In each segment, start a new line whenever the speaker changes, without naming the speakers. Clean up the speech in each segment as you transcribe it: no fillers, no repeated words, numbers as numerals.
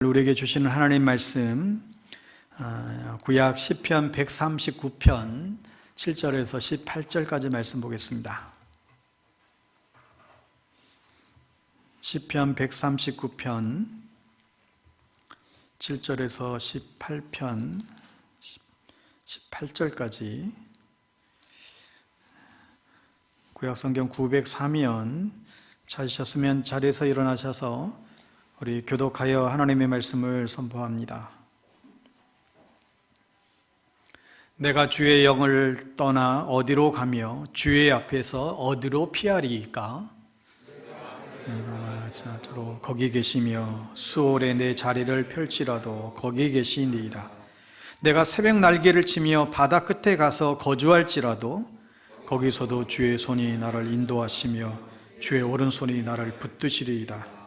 우리에게 주시는 하나님 말씀, 구약 시편 139편 7절에서 18절까지 말씀 보겠습니다. 시편 139편 7절에서 18편 18절까지 구약 성경 903면 찾으셨으면 자리에서 일어나셔서 우리 교독하여 하나님의 말씀을 선포합니다. 내가 주의 영을 떠나 어디로 가며 주의 앞에서 어디로 피하리이까? 저로 거기 계시며 수월에 내 자리를 펼치라도 거기 계시니이다. 내가 새벽 날개를 치며 바다 끝에 가서 거주할지라도 거기서도 주의 손이 나를 인도하시며 주의 오른손이 나를 붙드시리이다.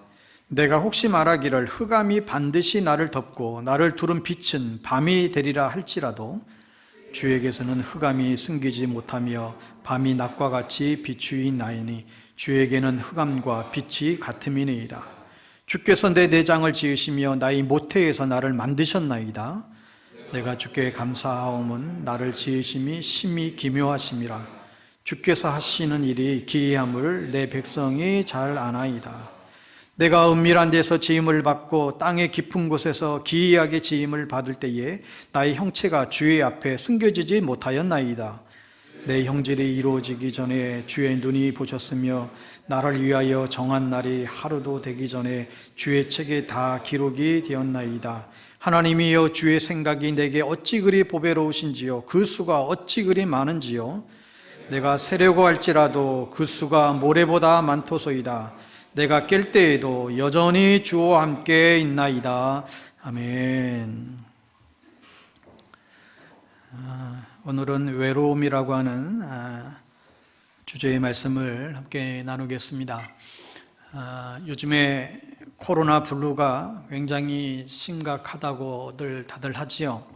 내가 혹시 말하기를 흑암이 반드시 나를 덮고 나를 두른 빛은 밤이 되리라 할지라도 주에게서는 흑암이 숨기지 못하며 밤이 낮과 같이 비추이나이니 주에게는 흑암과 빛이 같음이니이다. 주께서 내 내장을 지으시며 나의 모태에서 나를 만드셨나이다. 내가 주께 감사하옴은 나를 지으심이 심히 기묘하심이라. 주께서 하시는 일이 기이함을 내 백성이 잘 아나이다. 내가 은밀한 데서 지음을 받고 땅의 깊은 곳에서 기이하게 지음을 받을 때에 나의 형체가 주의 앞에 숨겨지지 못하였나이다. 내 형질이 이루어지기 전에 주의 눈이 보셨으며 나를 위하여 정한 날이 하루도 되기 전에 주의 책에 다 기록이 되었나이다. 하나님이여, 주의 생각이 내게 어찌 그리 보배로우신지요, 그 수가 어찌 그리 많은지요. 내가 세려고 할지라도 그 수가 모래보다 많도소이다. 내가 깰 때에도 여전히 주와 함께 있나이다. 아멘. 오늘은 외로움이라고 하는 주제의 말씀을 함께 나누겠습니다. 요즘에 코로나 블루가 굉장히 심각하다고들 다들 하지요.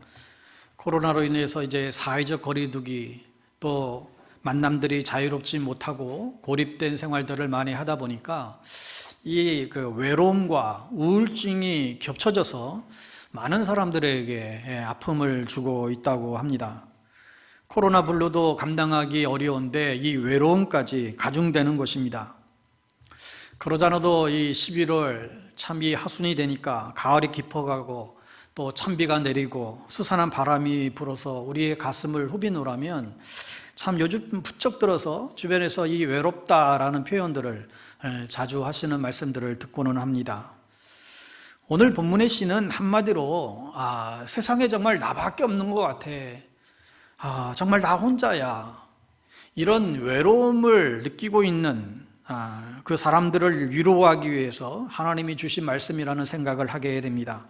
코로나로 인해서 이제 사회적 거리두기, 또 만남들이 자유롭지 못하고 고립된 생활들을 많이 하다 보니까 이 외로움과 우울증이 겹쳐져서 많은 사람들에게 아픔을 주고 있다고 합니다. 코로나 블루도 감당하기 어려운데 이 외로움까지 가중되는 것입니다. 그러자나도 이 11월 참 이 하순이 되니까 가을이 깊어가고 또 찬비가 내리고 스산한 바람이 불어서 우리의 가슴을 후비누라면 참 요즘 부쩍 들어서 주변에서 이 외롭다라는 표현들을 자주 하시는 말씀들을 듣고는 합니다. 오늘 본문의 시는 한마디로 세상에 정말 나밖에 없는 것 같아, 정말 나 혼자야, 이런 외로움을 느끼고 있는 그 사람들을 위로하기 위해서 하나님이 주신 말씀이라는 생각을 하게 됩니다.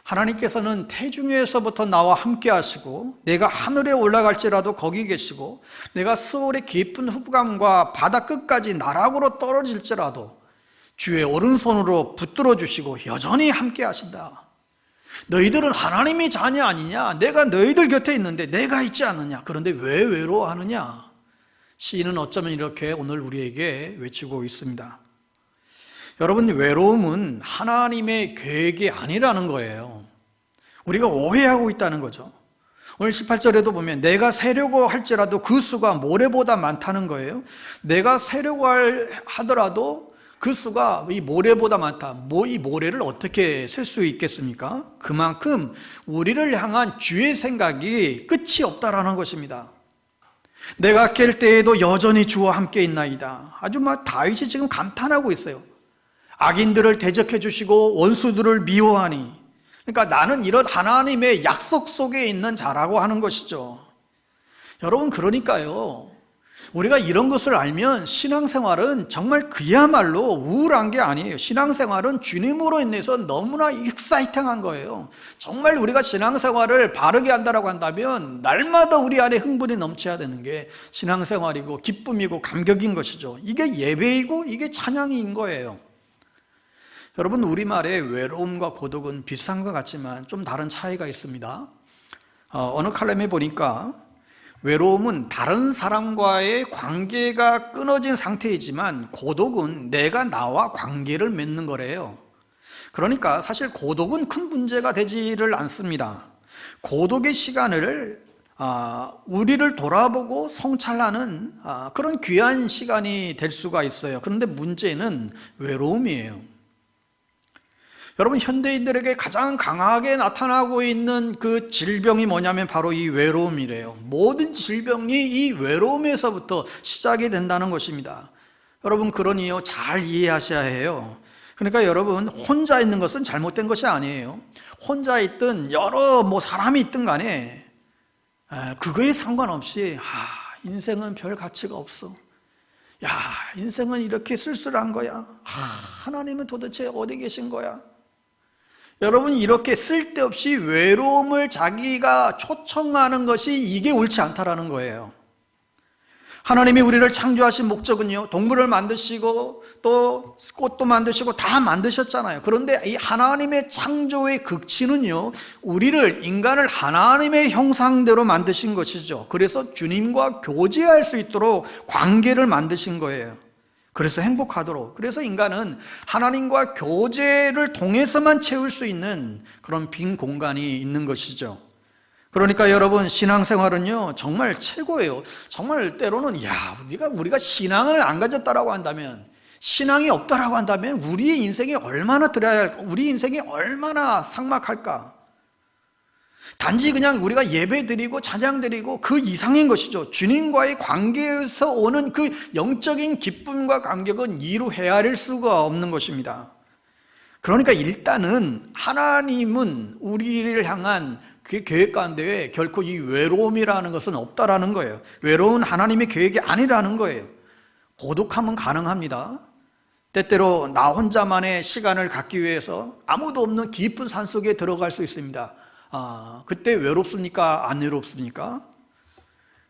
하나님께서는 태중에서부터 나와 함께 하시고 내가 하늘에 올라갈지라도 거기 계시고 내가 스올의 깊은 흑암과 바다 끝까지 나락으로 떨어질지라도 주의 오른손으로 붙들어 주시고 여전히 함께 하신다. 너희들은 하나님의 자녀 아니냐? 내가 너희들 곁에 있는데 내가 있지 않느냐? 그런데 왜 외로워하느냐? 시인은 어쩌면 이렇게 오늘 우리에게 외치고 있습니다. 여러분, 외로움은 하나님의 계획이 아니라는 거예요. 우리가 오해하고 있다는 거죠. 오늘 18절에도 보면 내가 세려고 할지라도 그 수가 모래보다 많다는 거예요. 내가 세려고 하더라도 그 수가 이 모래보다 많다. 이 모래를 어떻게 셀 수 있겠습니까? 그만큼 우리를 향한 주의 생각이 끝이 없다라는 것입니다. 내가 깰 때에도 여전히 주와 함께 있나이다. 아주 다윗이 지금 감탄하고 있어요. 악인들을 대적해 주시고 원수들을 미워하니, 그러니까 나는 이런 하나님의 약속 속에 있는 자라고 하는 것이죠. 여러분, 그러니까요, 우리가 이런 것을 알면 신앙생활은 정말 그야말로 우울한 게 아니에요. 신앙생활은 주님으로 인해서 너무나 익사이팅한 거예요. 정말 우리가 신앙생활을 바르게 한다고 한다면 날마다 우리 안에 흥분이 넘쳐야 되는 게 신앙생활이고 기쁨이고 감격인 것이죠. 이게 예배이고 이게 찬양인 거예요. 여러분, 우리말의 외로움과 고독은 비슷한 것 같지만 좀 다른 차이가 있습니다. 어느 칼럼에 보니까 외로움은 다른 사람과의 관계가 끊어진 상태이지만 고독은 내가 나와 관계를 맺는 거래요. 그러니까 사실 고독은 큰 문제가 되지를 않습니다. 고독의 시간을 우리를 돌아보고 성찰하는 그런 귀한 시간이 될 수가 있어요. 그런데 문제는 외로움이에요. 여러분, 현대인들에게 가장 강하게 나타나고 있는 그 질병이 뭐냐면 바로 이 외로움이래요. 모든 질병이 이 외로움에서부터 시작이 된다는 것입니다. 여러분, 그러니요, 잘 이해하셔야 해요. 그러니까 여러분, 혼자 있는 것은 잘못된 것이 아니에요. 혼자 있든 여러 사람이 있든 간에 그거에 상관없이 인생은 별 가치가 없어. 야, 인생은 이렇게 쓸쓸한 거야. 하나님은 도대체 어디 계신 거야? 여러분, 이렇게 쓸데없이 외로움을 자기가 초청하는 것이 이게 옳지 않다라는 거예요. 하나님이 우리를 창조하신 목적은요, 동물을 만드시고 또 꽃도 만드시고 다 만드셨잖아요. 그런데 이 하나님의 창조의 극치는요, 우리를, 인간을 하나님의 형상대로 만드신 것이죠. 그래서 주님과 교제할 수 있도록 관계를 만드신 거예요. 그래서 행복하도록. 그래서 인간은 하나님과 교제를 통해서만 채울 수 있는 그런 빈 공간이 있는 것이죠. 그러니까 여러분, 신앙생활은요 정말 최고예요. 정말 때로는 우리가 신앙을 안 가졌다라고 한다면, 신앙이 없다라고 한다면 우리의 인생이 얼마나 들어야 할까? 우리 인생이 얼마나 삭막할까? 단지 그냥 우리가 예배 드리고 찬양 드리고 그 이상인 것이죠. 주님과의 관계에서 오는 그 영적인 기쁨과 감격은 이루 헤아릴 수가 없는 것입니다. 그러니까 일단은 하나님은 우리를 향한 그 계획 가운데 결코 이 외로움이라는 것은 없다라는 거예요. 외로운 하나님의 계획이 아니라는 거예요. 고독함은 가능합니다. 때때로 나 혼자만의 시간을 갖기 위해서 아무도 없는 깊은 산속에 들어갈 수 있습니다. 그때 외롭습니까? 안 외롭습니까?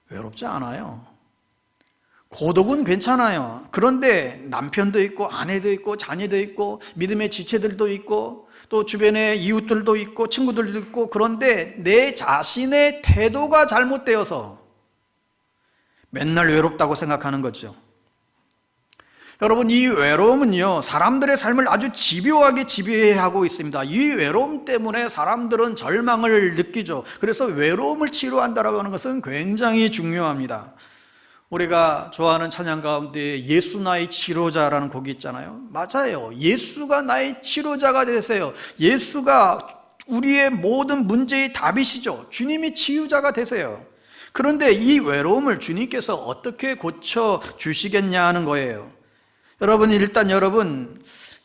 외롭지 않아요. 고독은 괜찮아요. 그런데 남편도 있고 아내도 있고 자녀도 있고 믿음의 지체들도 있고 또 주변에 이웃들도 있고 친구들도 있고, 그런데 내 자신의 태도가 잘못되어서 맨날 외롭다고 생각하는 거죠. 여러분, 이 외로움은요 사람들의 삶을 아주 집요하게 지배하고 있습니다. 이 외로움 때문에 사람들은 절망을 느끼죠. 그래서 외로움을 치료한다라고 하는 것은 굉장히 중요합니다. 우리가 좋아하는 찬양 가운데 예수 나의 치료자라는 곡이 있잖아요. 맞아요. 예수가 나의 치료자가 되세요. 예수가 우리의 모든 문제의 답이시죠. 주님이 치유자가 되세요. 그런데 이 외로움을 주님께서 어떻게 고쳐주시겠냐 하는 거예요. 여러분, 일단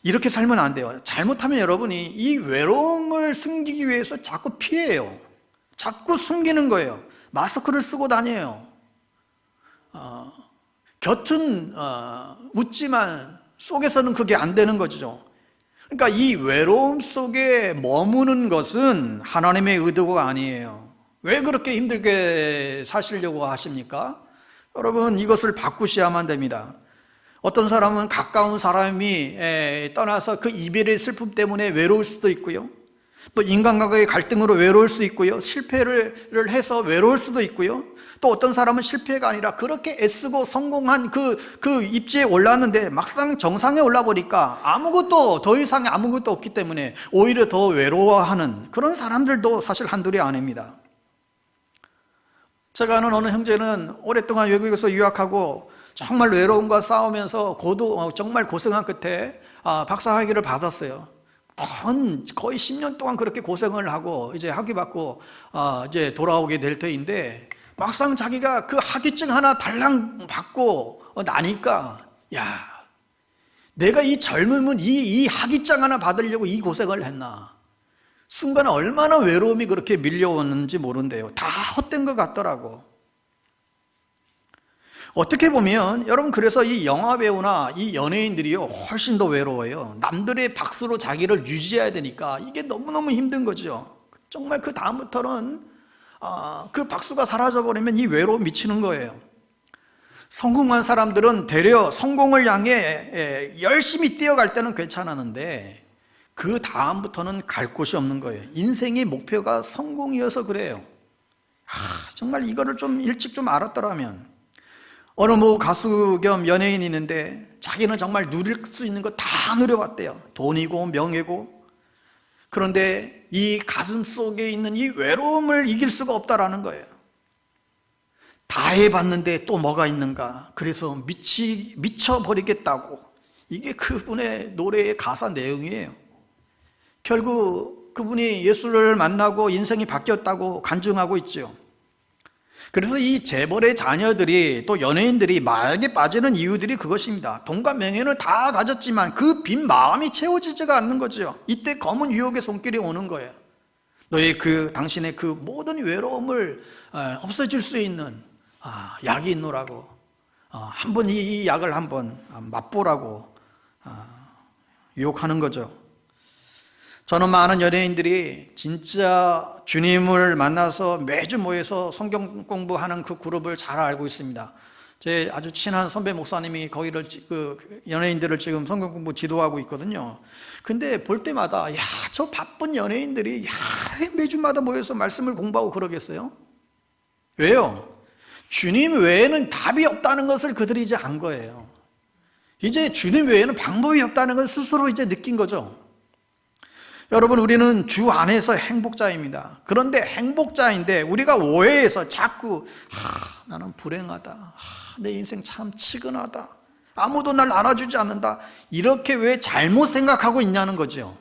이렇게 살면 안 돼요. 잘못하면 여러분이 이 외로움을 숨기기 위해서 자꾸 피해요. 자꾸 숨기는 거예요. 마스크를 쓰고 다녀요. 겉은 웃지만 속에서는 그게 안 되는 거죠. 그러니까 이 외로움 속에 머무는 것은 하나님의 의도가 아니에요. 왜 그렇게 힘들게 사시려고 하십니까? 여러분, 이것을 바꾸셔야만 됩니다. 어떤 사람은 가까운 사람이 떠나서 그 이별의 슬픔 때문에 외로울 수도 있고요, 또 인간과의 갈등으로 외로울 수 있고요, 실패를 해서 외로울 수도 있고요, 또 어떤 사람은 실패가 아니라 그렇게 애쓰고 성공한 그 입지에 올랐는데 막상 정상에 올라보니까 더 이상 아무것도 없기 때문에 오히려 더 외로워하는 그런 사람들도 사실 한둘이 아닙니다. 제가 아는 어느 형제는 오랫동안 외국에서 유학하고 정말 외로움과 싸우면서 정말 고생한 끝에 박사학위를 받았어요. 거의 10년 동안 그렇게 고생을 하고 이제 학위 받고 이제 돌아오게 될 때인데, 막상 자기가 그 학위증 하나 달랑 받고 나니까, 내가 이 젊음은 이 학위증 하나 받으려고 이 고생을 했나. 순간에 얼마나 외로움이 그렇게 밀려오는지 모른대요. 다 헛된 것 같더라고. 어떻게 보면 여러분, 그래서 이 영화배우나 이 연예인들이요 훨씬 더 외로워요. 남들의 박수로 자기를 유지해야 되니까 이게 너무너무 힘든 거죠. 정말 그 다음부터는 그 박수가 사라져버리면 이 외로움 미치는 거예요. 성공한 사람들은 되려 성공을 향해 열심히 뛰어갈 때는 괜찮았는데 그 다음부터는 갈 곳이 없는 거예요. 인생의 목표가 성공이어서 그래요. 정말 이거를 좀 일찍 좀 알았더라면. 어느 가수 겸 연예인이 있는데 자기는 정말 누릴 수 있는 거 다 누려봤대요. 돈이고 명예고 그런데 이 가슴 속에 있는 이 외로움을 이길 수가 없다라는 거예요. 다 해봤는데 또 뭐가 있는가? 그래서 미쳐버리겠다고. 이게 그분의 노래의 가사 내용이에요. 결국 그분이 예수를 만나고 인생이 바뀌었다고 간증하고 있죠. 그래서 이 재벌의 자녀들이 또 연예인들이 마약에 빠지는 이유들이 그것입니다. 돈과 명예를 다 가졌지만 그 빈 마음이 채워지지가 않는 거죠. 이때 검은 유혹의 손길이 오는 거예요. 너의 당신의 그 모든 외로움을 없애줄 수 있는 약이 있노라고. 한번 이 약을 한번 맛보라고 유혹하는 거죠. 저는 많은 연예인들이 진짜 주님을 만나서 매주 모여서 성경 공부하는 그 그룹을 잘 알고 있습니다. 제 아주 친한 선배 목사님이 거기를 연예인들을 지금 성경 공부 지도하고 있거든요. 근데 볼 때마다 저 바쁜 연예인들이 왜 매주마다 모여서 말씀을 공부하고 그러겠어요? 왜요? 주님 외에는 답이 없다는 것을 그들이 이제 안 거예요. 이제 주님 외에는 방법이 없다는 걸 스스로 이제 느낀 거죠. 여러분, 우리는 주 안에서 행복자입니다. 그런데 행복자인데 우리가 오해해서 자꾸 나는 불행하다, 내 인생 참 치근하다, 아무도 날 알아주지 않는다, 이렇게 왜 잘못 생각하고 있냐는 거죠.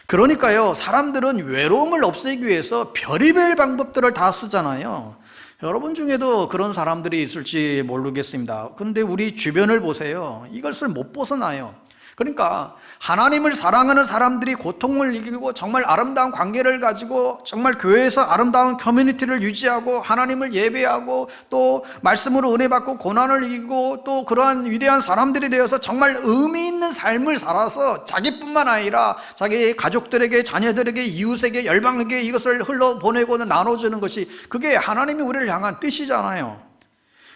그러니까요, 사람들은 외로움을 없애기 위해서 별의별 방법들을 다 쓰잖아요. 여러분 중에도 그런 사람들이 있을지 모르겠습니다. 근데 우리 주변을 보세요. 이것을 못 벗어나요. 그러니까 하나님을 사랑하는 사람들이 고통을 이기고 정말 아름다운 관계를 가지고 정말 교회에서 아름다운 커뮤니티를 유지하고 하나님을 예배하고 또 말씀으로 은혜 받고 고난을 이기고 또 그러한 위대한 사람들이 되어서 정말 의미 있는 삶을 살아서 자기뿐만 아니라 자기 가족들에게, 자녀들에게, 이웃에게, 열방에게 이것을 흘러보내고는 나눠주는 것이, 그게 하나님이 우리를 향한 뜻이잖아요.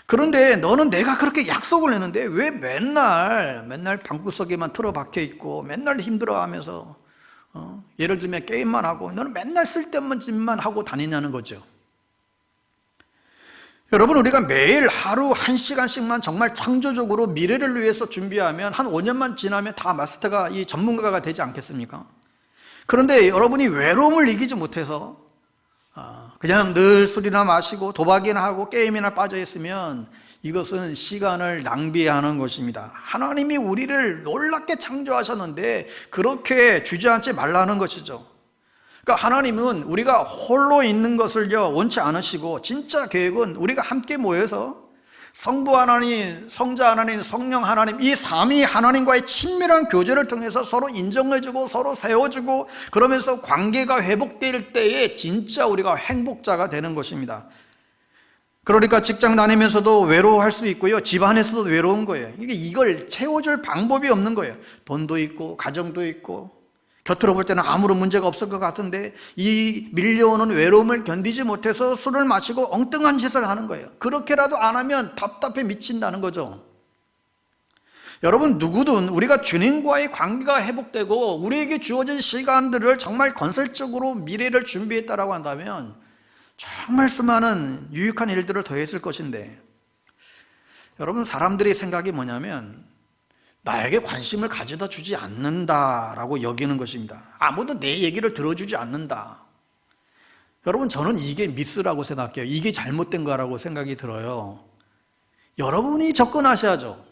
그런데 너는 내가 그렇게 약속을 했는데 왜 맨날 방구석에만 틀어박혀 있고 맨날 힘들어하면서 예를 들면 게임만 하고 너는 맨날 쓸데없는 짓만 하고 다니냐는 거죠. 여러분, 우리가 매일 하루 1시간씩만 정말 창조적으로 미래를 위해서 준비하면 한 5년만 지나면 다 마스터가, 이 전문가가 되지 않겠습니까? 그런데 여러분이 외로움을 이기지 못해서 그냥 늘 술이나 마시고 도박이나 하고 게임이나 빠져 있으면 이것은 시간을 낭비하는 것입니다. 하나님이 우리를 놀랍게 창조하셨는데 그렇게 주저앉지 말라는 것이죠. 그러니까 하나님은 우리가 홀로 있는 것을요 원치 않으시고, 진짜 계획은 우리가 함께 모여서 성부 하나님, 성자 하나님, 성령 하나님, 이 삼위 하나님과의 친밀한 교제를 통해서 서로 인정해주고 서로 세워주고 그러면서 관계가 회복될 때에 진짜 우리가 행복자가 되는 것입니다. 그러니까 직장 다니면서도 외로워할 수 있고요, 집안에서도 외로운 거예요. 이걸 채워줄 방법이 없는 거예요. 돈도 있고 가정도 있고 곁으로 볼 때는 아무런 문제가 없을 것 같은데 이 밀려오는 외로움을 견디지 못해서 술을 마시고 엉뚱한 짓을 하는 거예요. 그렇게라도 안 하면 답답해 미친다는 거죠. 여러분, 누구든 우리가 주님과의 관계가 회복되고 우리에게 주어진 시간들을 정말 건설적으로 미래를 준비했다라고 한다면 정말 수많은 유익한 일들을 더했을 것인데, 여러분, 사람들의 생각이 뭐냐면 나에게 관심을 가져다 주지 않는다라고 여기는 것입니다. 아무도 내 얘기를 들어주지 않는다. 여러분, 저는 이게 미스라고 생각해요. 이게 잘못된 거라고 생각이 들어요. 여러분이 접근하셔야죠.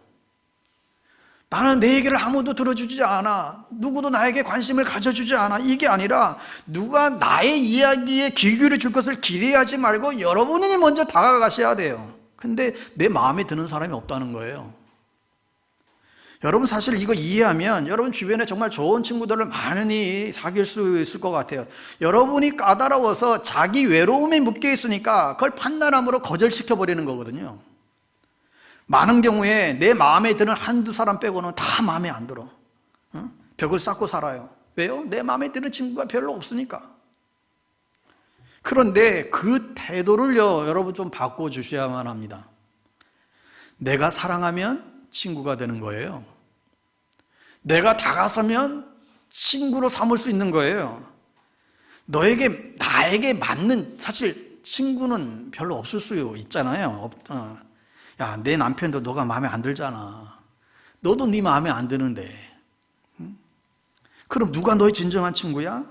나는 내 얘기를 아무도 들어주지 않아, 누구도 나에게 관심을 가져주지 않아, 이게 아니라 누가 나의 이야기에 귀 기울여 줄 것을 기대하지 말고 여러분이 먼저 다가가셔야 돼요. 근데 내 마음에 드는 사람이 없다는 거예요. 여러분, 사실 이거 이해하면 여러분 주변에 정말 좋은 친구들을 많이 사귈 수 있을 것 같아요. 여러분이 까다로워서 자기 외로움에 묶여 있으니까 그걸 판단함으로 거절시켜버리는 거거든요. 많은 경우에 내 마음에 드는 한두 사람 빼고는 다 마음에 안 들어. 벽을 쌓고 살아요. 왜요? 내 마음에 드는 친구가 별로 없으니까. 그런데 그 태도를요 여러분 좀 바꿔주셔야만 합니다. 내가 사랑하면 친구가 되는 거예요. 내가 다가서면 친구로 삼을 수 있는 거예요. 나에게 맞는, 사실 친구는 별로 없을 수 있잖아요. 야, 내 남편도 너가 마음에 안 들잖아. 너도 네 마음에 안 드는데. 그럼 누가 너의 진정한 친구야?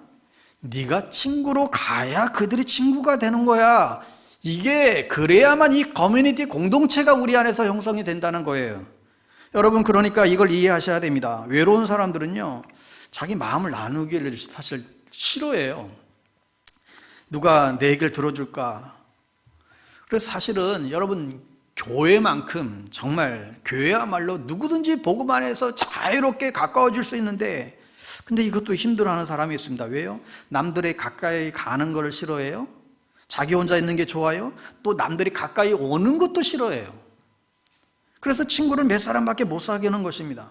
네가 친구로 가야 그들이 친구가 되는 거야. 이게 그래야만 이 커뮤니티 공동체가 우리 안에서 형성이 된다는 거예요. 여러분, 그러니까 이걸 이해하셔야 됩니다. 외로운 사람들은요, 자기 마음을 나누기를 사실 싫어해요. 누가 내 얘기를 들어줄까? 그래서 사실은 여러분, 교회만큼 정말 교회야말로 누구든지 복음 안에서 자유롭게 가까워질 수 있는데, 근데 이것도 힘들어하는 사람이 있습니다. 왜요? 남들의 가까이 가는 걸 싫어해요. 자기 혼자 있는 게 좋아요. 또 남들이 가까이 오는 것도 싫어해요. 그래서 친구를 몇 사람밖에 못 사귀는 것입니다.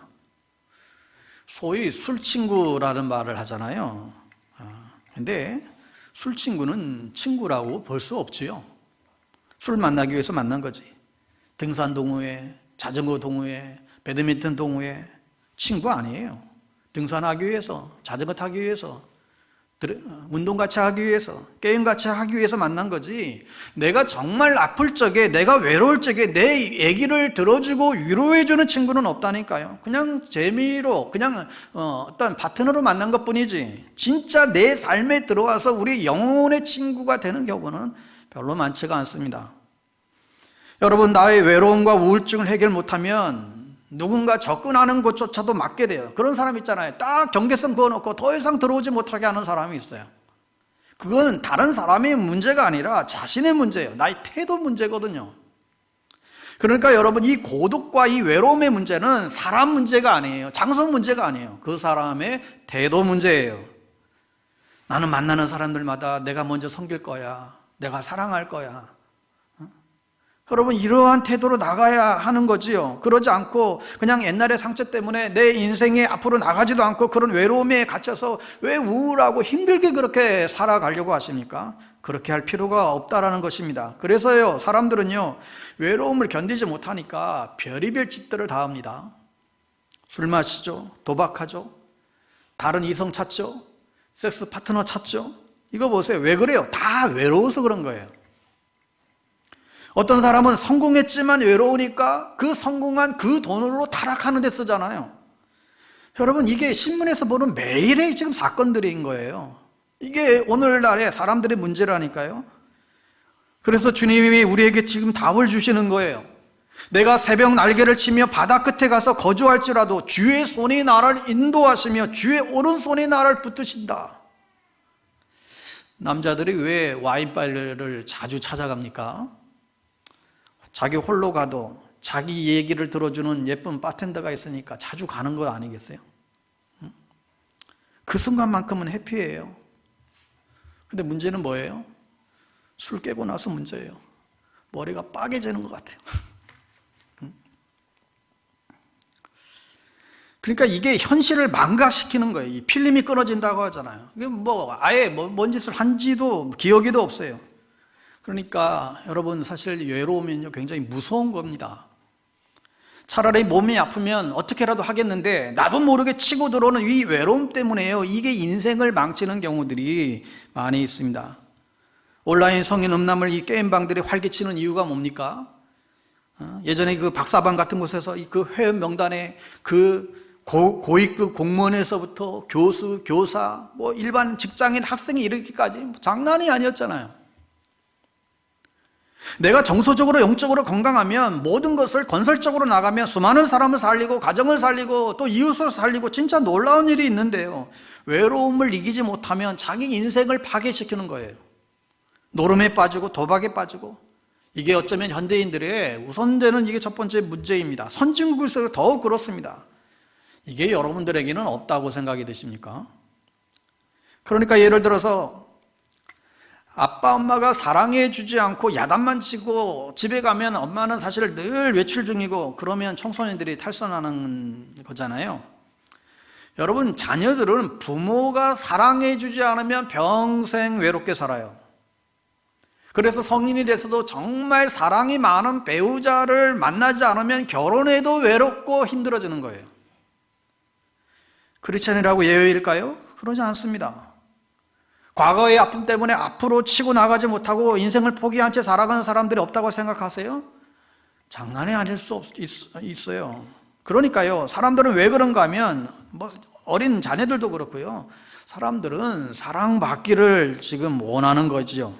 소위 술친구라는 말을 하잖아요. 근데 술친구는 친구라고 볼 수 없지요. 술 만나기 위해서 만난 거지. 등산 동호회, 자전거 동호회, 배드민턴 동호회, 친구 아니에요. 등산하기 위해서, 자전거 타기 위해서, 운동 같이 하기 위해서, 게임 같이 하기 위해서 만난 거지. 내가 정말 아플 적에, 내가 외로울 적에 내 얘기를 들어주고 위로해주는 친구는 없다니까요. 그냥 재미로, 그냥 어떤 파트너로 만난 것 뿐이지, 진짜 내 삶에 들어와서 우리 영혼의 친구가 되는 경우는 별로 많지가 않습니다. 여러분, 나의 외로움과 우울증을 해결 못하면 누군가 접근하는 것조차도 막게 돼요. 그런 사람 있잖아요. 딱 경계선 그어놓고 더 이상 들어오지 못하게 하는 사람이 있어요. 그건 다른 사람의 문제가 아니라 자신의 문제예요. 나의 태도 문제거든요. 그러니까 여러분, 이 고독과 이 외로움의 문제는 사람 문제가 아니에요. 장소 문제가 아니에요. 그 사람의 태도 문제예요. 나는 만나는 사람들마다 내가 먼저 섬길 거야, 내가 사랑할 거야. 여러분, 이러한 태도로 나가야 하는 거지요. 그러지 않고 그냥 옛날의 상처 때문에 내 인생에 앞으로 나가지도 않고 그런 외로움에 갇혀서 왜 우울하고 힘들게 그렇게 살아가려고 하십니까? 그렇게 할 필요가 없다라는 것입니다. 그래서요, 사람들은요, 외로움을 견디지 못하니까 별의별 짓들을 다 합니다. 술 마시죠, 도박하죠, 다른 이성 찾죠, 섹스 파트너 찾죠. 이거 보세요. 왜 그래요? 다 외로워서 그런 거예요. 어떤 사람은 성공했지만 외로우니까 그 성공한 그 돈으로 타락하는 데 쓰잖아요. 여러분, 이게 신문에서 보는 매일의 지금 사건들인 거예요. 이게 오늘날의 사람들의 문제라니까요. 그래서 주님이 우리에게 지금 답을 주시는 거예요. 내가 새벽 날개를 치며 바다 끝에 가서 거주할지라도 주의 손이 나를 인도하시며 주의 오른손이 나를 붙드신다. 남자들이 왜 와인바를 자주 찾아갑니까? 자기 홀로 가도 자기 얘기를 들어주는 예쁜 바텐더가 있으니까 자주 가는 거 아니겠어요? 그 순간만큼은 해피해요. 근데 문제는 뭐예요? 술 깨고 나서 문제예요. 머리가 빠개지는 것 같아요. 그러니까 이게 현실을 망각시키는 거예요. 이 필름이 끊어진다고 하잖아요. 이게 아예 뭔 짓을 한지도 기억에도 없어요. 그러니까 여러분, 사실 외로우면요, 굉장히 무서운 겁니다. 차라리 몸이 아프면 어떻게라도 하겠는데 나도 모르게 치고 들어오는 이 외로움 때문에요, 이게 인생을 망치는 경우들이 많이 있습니다. 온라인 성인 음란물 이 게임방들이 활개치는 이유가 뭡니까? 예전에 그 박사방 같은 곳에서 그 회원 명단에 그 고위급 공무원에서부터 교수, 교사, 일반 직장인, 학생이 이르기까지 장난이 아니었잖아요. 내가 정서적으로 영적으로 건강하면 모든 것을 건설적으로 나가면 수많은 사람을 살리고 가정을 살리고 또 이웃을 살리고 진짜 놀라운 일이 있는데요, 외로움을 이기지 못하면 자기 인생을 파괴시키는 거예요. 노름에 빠지고 도박에 빠지고. 이게 어쩌면 현대인들의 우선되는 이게 첫 번째 문제입니다. 선진국일수록 더욱 그렇습니다. 이게 여러분들에게는 없다고 생각이 되십니까? 그러니까 예를 들어서 아빠 엄마가 사랑해 주지 않고 야단만 치고 집에 가면 엄마는 사실 늘 외출 중이고, 그러면 청소년들이 탈선하는 거잖아요. 여러분, 자녀들은 부모가 사랑해 주지 않으면 평생 외롭게 살아요. 그래서 성인이 돼서도 정말 사랑이 많은 배우자를 만나지 않으면 결혼해도 외롭고 힘들어지는 거예요. 크리스찬이라고 예외일까요? 그러지 않습니다. 과거의 아픔 때문에 앞으로 치고 나가지 못하고 인생을 포기한 채 살아가는 사람들이 없다고 생각하세요? 장난이 아닐 수 있어요. 그러니까요, 사람들은 왜 그런가 하면 어린 자녀들도 그렇고요. 사람들은 사랑받기를 지금 원하는 거지요.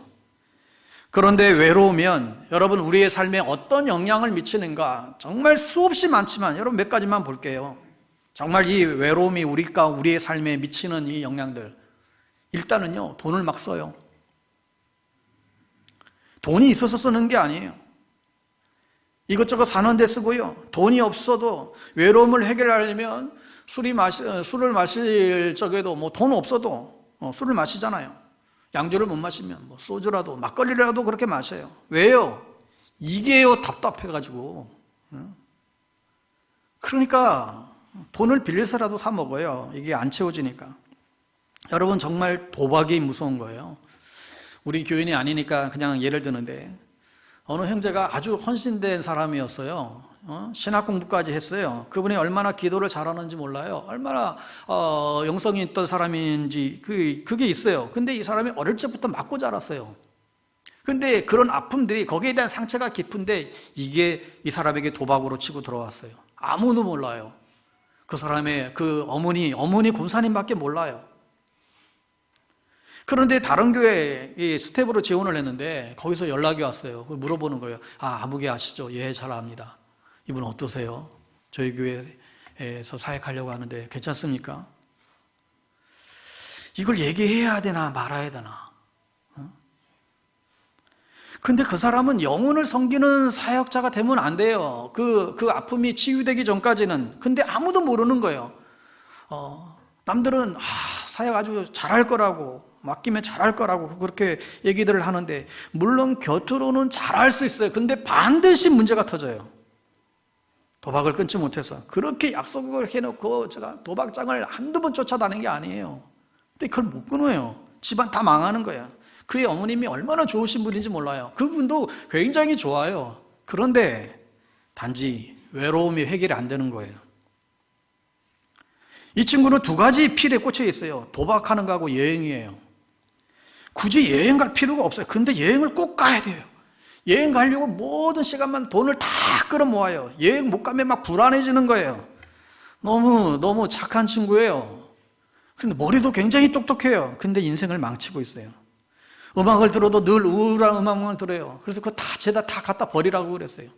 그런데 외로우면 여러분 우리의 삶에 어떤 영향을 미치는가 정말 수없이 많지만 여러분 몇 가지만 볼게요. 정말 이 외로움이 우리의 삶에 미치는 이 영향들, 일단은요, 돈을 막 써요. 돈이 있어서 쓰는 게 아니에요. 이것저것 사는 데 쓰고요. 돈이 없어도 외로움을 해결하려면 술을 마실 적에도 뭐 돈 없어도 술을 마시잖아요. 양주를 못 마시면 뭐 소주라도 막걸리라도 그렇게 마셔요. 왜요? 이게요, 답답해가지고. 그러니까 돈을 빌려서라도 사 먹어요. 이게 안 채워지니까. 여러분 정말 도박이 무서운 거예요. 우리 교인이 아니니까 그냥 예를 드는데 어느 형제가 아주 헌신된 사람이었어요. 신학 공부까지 했어요. 그분이 얼마나 기도를 잘하는지 몰라요. 얼마나 영성이 있던 사람인지 그게 있어요. 근데 이 사람이 어릴 적부터 맞고 자랐어요. 근데 그런 아픔들이 거기에 대한 상처가 깊은데 이게 이 사람에게 도박으로 치고 들어왔어요. 아무도 몰라요. 그 사람의 그 어머니 권사님밖에 몰라요. 그런데 다른 교회에 스텝으로 지원을 했는데 거기서 연락이 왔어요. 물어보는 거예요. 아무개 아시죠? 예, 잘 압니다. 이분 어떠세요? 저희 교회에서 사역하려고 하는데 괜찮습니까? 이걸 얘기해야 되나 말아야 되나? 근데 그 사람은 영혼을 섬기는 사역자가 되면 안 돼요. 그 아픔이 치유되기 전까지는. 근데 아무도 모르는 거예요. 남들은 사역 아주 잘할 거라고, 맡기면 잘할 거라고 그렇게 얘기들을 하는데, 물론 겉으로는 잘할 수 있어요. 근데 반드시 문제가 터져요. 도박을 끊지 못해서. 그렇게 약속을 해놓고 제가 도박장을 한두 번 쫓아다니는 게 아니에요. 근데 그걸 못 끊어요. 집안 다 망하는 거예요. 그의 어머님이 얼마나 좋으신 분인지 몰라요. 그분도 굉장히 좋아요. 그런데 단지 외로움이 해결이 안 되는 거예요. 이 친구는 두 가지 필에 꽂혀 있어요. 도박하는 거하고 여행이에요. 굳이 여행 갈 필요가 없어요. 근데 여행을 꼭 가야 돼요. 여행 가려고 모든 시간만 돈을 다 끌어모아요. 여행 못 가면 막 불안해지는 거예요. 너무 착한 친구예요. 근데 머리도 굉장히 똑똑해요. 근데 인생을 망치고 있어요. 음악을 들어도 늘 우울한 음악만 들어요. 그래서 그거 다 죄다 다 갖다 버리라고 그랬어요.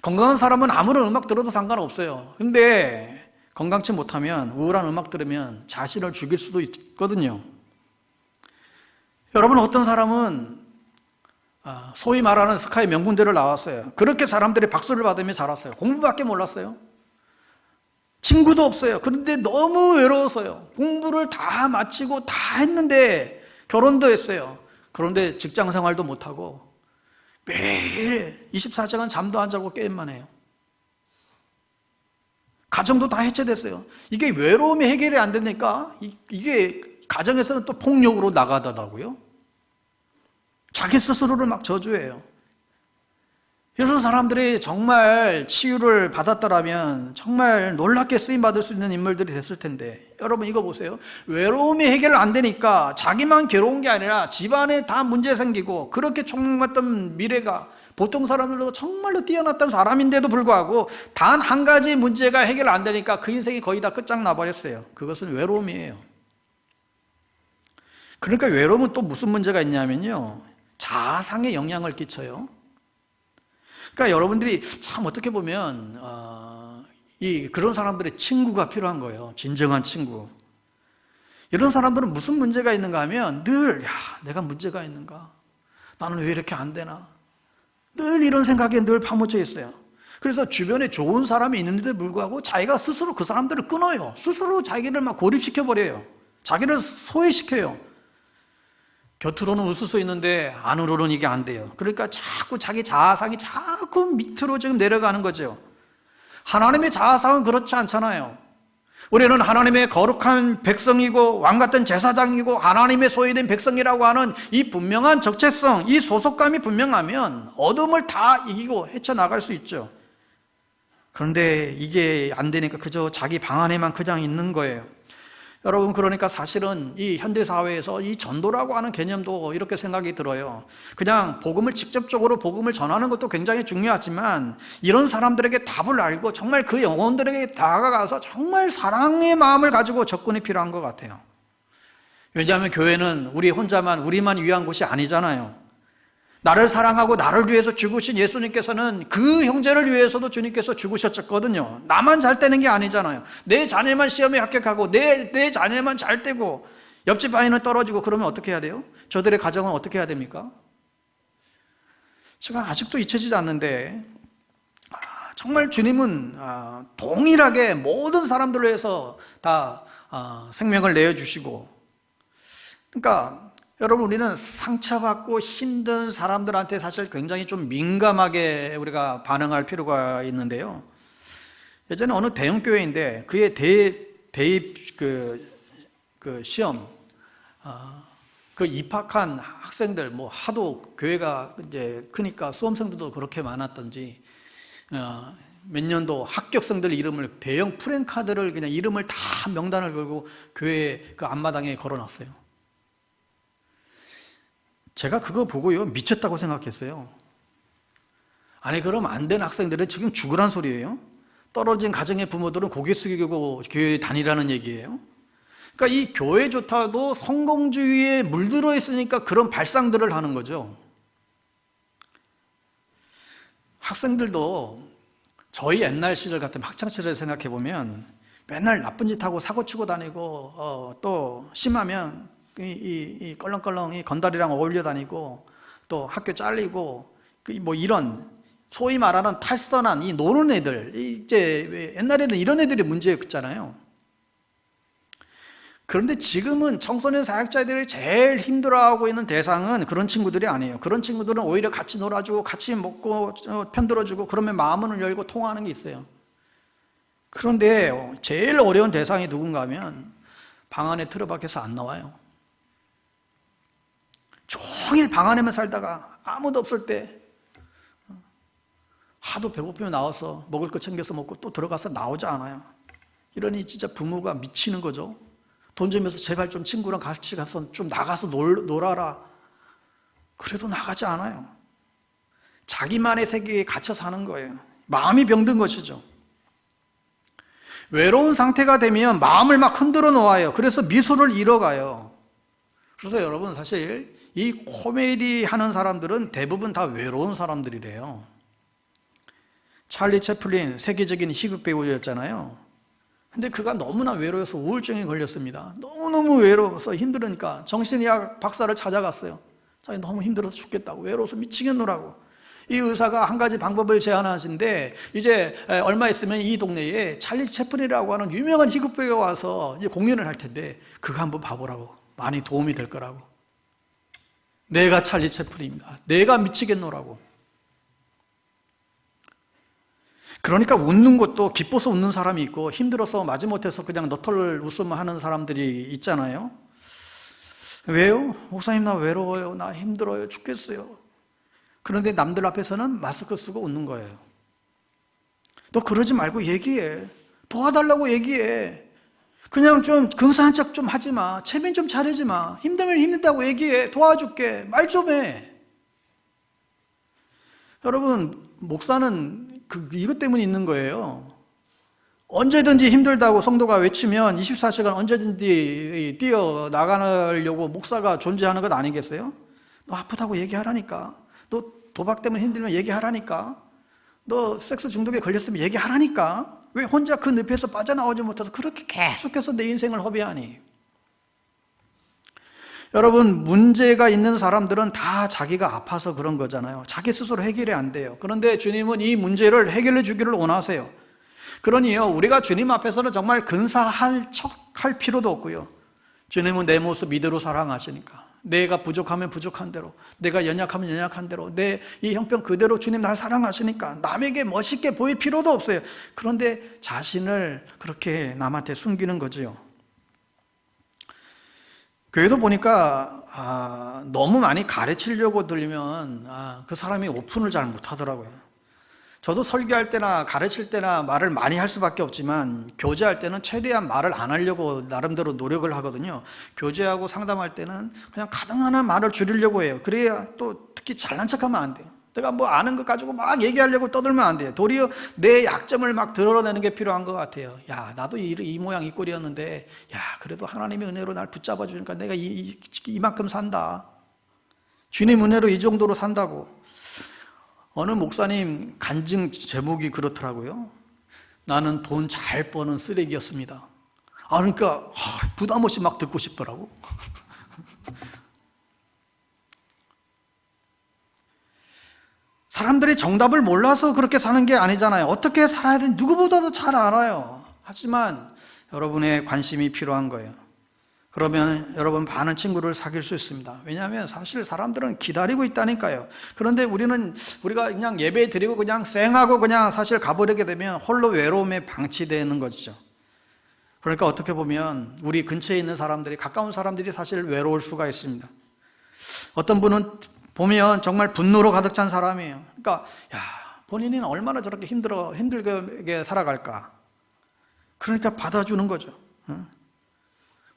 건강한 사람은 아무런 음악 들어도 상관없어요. 근데 건강치 못하면 우울한 음악 들으면 자신을 죽일 수도 있거든요. 여러분, 어떤 사람은 소위 말하는 스카이 명문대를 나왔어요. 그렇게 사람들이 박수를 받으며 자랐어요. 공부밖에 몰랐어요. 친구도 없어요. 그런데 너무 외로워서요. 공부를 다 마치고 다 했는데 결혼도 했어요. 그런데 직장 생활도 못하고 매일 24시간 잠도 안 자고 게임만 해요. 가정도 다 해체됐어요. 이게 외로움이 해결이 안 되니까 이게 가정에서는 또 폭력으로 나가더라고요. 자기 스스로를 막 저주해요. 이런 사람들이 정말 치유를 받았더라면 정말 놀랍게 쓰임받을 수 있는 인물들이 됐을 텐데, 여러분 이거 보세요. 외로움이 해결 안 되니까 자기만 괴로운 게 아니라 집안에 다 문제 생기고, 그렇게 총망했던 미래가 보통 사람들도 정말로 뛰어났던 사람인데도 불구하고 단 한 가지 문제가 해결 안 되니까 그 인생이 거의 다 끝장나버렸어요. 그것은 외로움이에요. 그러니까 외로움은 또 무슨 문제가 있냐면요, 자아상에 영향을 끼쳐요. 그러니까 여러분들이 참 어떻게 보면 그런 사람들의 친구가 필요한 거예요. 진정한 친구. 이런 사람들은 무슨 문제가 있는가 하면 늘 내가 문제가 있는가? 나는 왜 이렇게 안 되나? 늘 이런 생각에 늘 파묻혀 있어요. 그래서 주변에 좋은 사람이 있는데도 불구하고 자기가 스스로 그 사람들을 끊어요. 스스로 자기를 막 고립시켜버려요. 자기를 소외시켜요. 겉으로는 웃을 수 있는데 안으로는 이게 안 돼요. 그러니까 자꾸 자기 자아상이 자꾸 밑으로 지금 내려가는 거죠. 하나님의 자아상은 그렇지 않잖아요. 우리는 하나님의 거룩한 백성이고 왕 같은 제사장이고 하나님의 소유된 백성이라고 하는 이 분명한 정체성, 이 소속감이 분명하면 어둠을 다 이기고 헤쳐나갈 수 있죠. 그런데 이게 안 되니까 그저 자기 방 안에만 그냥 있는 거예요. 여러분, 그러니까 사실은 이 현대사회에서 이 전도라고 하는 개념도 이렇게 생각이 들어요. 그냥 복음을 직접적으로 복음을 전하는 것도 굉장히 중요하지만 이런 사람들에게 답을 알고 정말 그 영혼들에게 다가가서 정말 사랑의 마음을 가지고 접근이 필요한 것 같아요. 왜냐하면 교회는 우리만 위한 곳이 아니잖아요. 나를 사랑하고 나를 위해서 죽으신 예수님께서는 그 형제를 위해서도 주님께서 죽으셨거든요. 나만 잘 되는 게 아니잖아요. 내 자녀만 시험에 합격하고 내 자녀만 잘 되고 옆집 아이는 떨어지고 그러면 어떻게 해야 돼요? 저들의 가정은 어떻게 해야 됩니까? 제가 아직도 잊혀지지 않는데 정말 주님은 동일하게 모든 사람들을 위해서 다 생명을 내어주시고, 그러니까 여러분, 우리는 상처받고 힘든 사람들한테 사실 굉장히 좀 민감하게 우리가 반응할 필요가 있는데요. 예전에 어느 대형교회인데 그의 대입 시험, 그 입학한 학생들, 하도 교회가 이제 크니까 수험생들도 그렇게 많았던지, 몇 년도 합격생들 이름을 대형 프랜카드를 그냥 이름을 다 명단을 걸고 교회 그 앞마당에 걸어놨어요. 제가 그거 보고요, 미쳤다고 생각했어요. 아니, 그럼 안 된 학생들은 지금 죽으란 소리예요? 떨어진 가정의 부모들은 고개 숙이고 교회에 다니라는 얘기예요? 그러니까 이 교회조차도 성공주의에 물들어 있으니까 그런 발상들을 하는 거죠. 학생들도 저희 옛날 시절 같은 학창시절을 생각해 보면 맨날 나쁜 짓 하고 사고 치고 다니고 또 심하면 이 껄렁껄렁 이 건달이랑 어울려 다니고 또 학교 잘리고 이런 소위 말하는 탈선한 이 노는 애들, 이제 옛날에는 이런 애들이 문제였잖아요. 그런데 지금은 청소년 사역자들이 제일 힘들어하고 있는 대상은 그런 친구들이 아니에요. 그런 친구들은 오히려 같이 놀아주고 같이 먹고 편들어주고 그러면 마음을 열고 통화하는 게 있어요. 그런데 제일 어려운 대상이 누군가 하면 방 안에 틀어박혀서 안 나와요. 종일 방 안에만 살다가 아무도 없을 때 하도 배고프면 나와서 먹을 거 챙겨서 먹고 또 들어가서 나오지 않아요. 이러니 진짜 부모가 미치는 거죠. 돈 주면서 제발 좀 친구랑 같이 가서 좀 나가서 놀아라. 그래도 나가지 않아요. 자기만의 세계에 갇혀 사는 거예요. 마음이 병든 것이죠. 외로운 상태가 되면 마음을 막 흔들어 놓아요. 그래서 미소를 잃어가요. 그래서 여러분, 사실 이 코미디 하는 사람들은 대부분 다 외로운 사람들이래요. 찰리 채플린 세계적인 희극 배우였잖아요. 근데 그가 너무나 외로워서 우울증에 걸렸습니다. 너무너무 외로워서 힘들으니까 정신의학 박사를 찾아갔어요. 자기 너무 힘들어서 죽겠다고, 외로워서 미치겠노라고. 이 의사가 한 가지 방법을 제안하신데, 이제 얼마 있으면 이 동네에 찰리 채플린이라고 하는 유명한 희극 배우가 와서 이제 공연을 할 텐데 그거 한번 봐보라고, 많이 도움이 될 거라고. 내가 찰리 채플린입니다. 내가 미치겠노라고. 그러니까 웃는 것도 기뻐서 웃는 사람이 있고 힘들어서 마지못해서 그냥 너털 웃음을 하는 사람들이 있잖아요. 왜요? 목사님, 나 외로워요. 나 힘들어요. 죽겠어요. 그런데 남들 앞에서는 마스크 쓰고 웃는 거예요. 너 그러지 말고 얘기해. 도와달라고 얘기해. 그냥 좀 근사한 척 좀 하지 마. 체면 좀 차리지 마. 힘들면 힘들다고 얘기해. 도와줄게. 말 좀 해. 여러분, 목사는 이것 때문에 있는 거예요. 언제든지 힘들다고 성도가 외치면 24시간 언제든지 뛰어나가려고 목사가 존재하는 것 아니겠어요? 너 아프다고 얘기하라니까. 너 도박 때문에 힘들면 얘기하라니까. 너 섹스 중독에 걸렸으면 얘기하라니까. 왜 혼자 그 늪에서 빠져나오지 못해서 그렇게 계속해서 내 인생을 허비하니? 여러분, 문제가 있는 사람들은 다 자기가 아파서 그런 거잖아요. 자기 스스로 해결이 안 돼요. 그런데 주님은 이 문제를 해결해 주기를 원하세요. 그러니요, 우리가 주님 앞에서는 정말 근사할 척할 필요도 없고요. 주님은 내 모습 이대로 사랑하시니까, 내가 부족하면 부족한 대로, 내가 연약하면 연약한 대로, 내 이 형편 그대로 주님 날 사랑하시니까 남에게 멋있게 보일 필요도 없어요. 그런데 자신을 그렇게 남한테 숨기는 거죠. 교회도 보니까 너무 많이 가르치려고 들리면 그 사람이 오픈을 잘 못하더라고요. 저도 설교할 때나 가르칠 때나 말을 많이 할 수밖에 없지만 교제할 때는 최대한 말을 안 하려고 나름대로 노력을 하거든요. 교제하고 상담할 때는 그냥 가능한 한 말을 줄이려고 해요. 그래야 또 특히 잘난 척하면 안 돼요. 내가 뭐 아는 것 가지고 막 얘기하려고 떠들면 안 돼요. 도리어 내 약점을 막 드러내는 게 필요한 것 같아요. 야, 나도 이 모양 이 꼴이었는데 야, 그래도 하나님의 은혜로 날 붙잡아 주니까 내가 이만큼 산다. 주님 은혜로 이 정도로 산다고. 어느 목사님 간증 제목이 그렇더라고요. 나는 돈 잘 버는 쓰레기였습니다. 그러니까 부담 없이 막 듣고 싶더라고. 사람들이 정답을 몰라서 그렇게 사는 게 아니잖아요. 어떻게 살아야 되는지 누구보다도 잘 알아요. 하지만 여러분의 관심이 필요한 거예요. 그러면 여러분 많은 친구를 사귈 수 있습니다. 왜냐하면 사실 사람들은 기다리고 있다니까요. 그런데 우리가 그냥 예배 드리고 그냥 쌩하고 그냥 사실 가버리게 되면 홀로 외로움에 방치되는 거죠. 그러니까 어떻게 보면 우리 근처에 있는 사람들이, 가까운 사람들이 사실 외로울 수가 있습니다. 어떤 분은 보면 정말 분노로 가득 찬 사람이에요. 그러니까 본인은 얼마나 저렇게 힘들게 살아갈까. 그러니까 받아주는 거죠.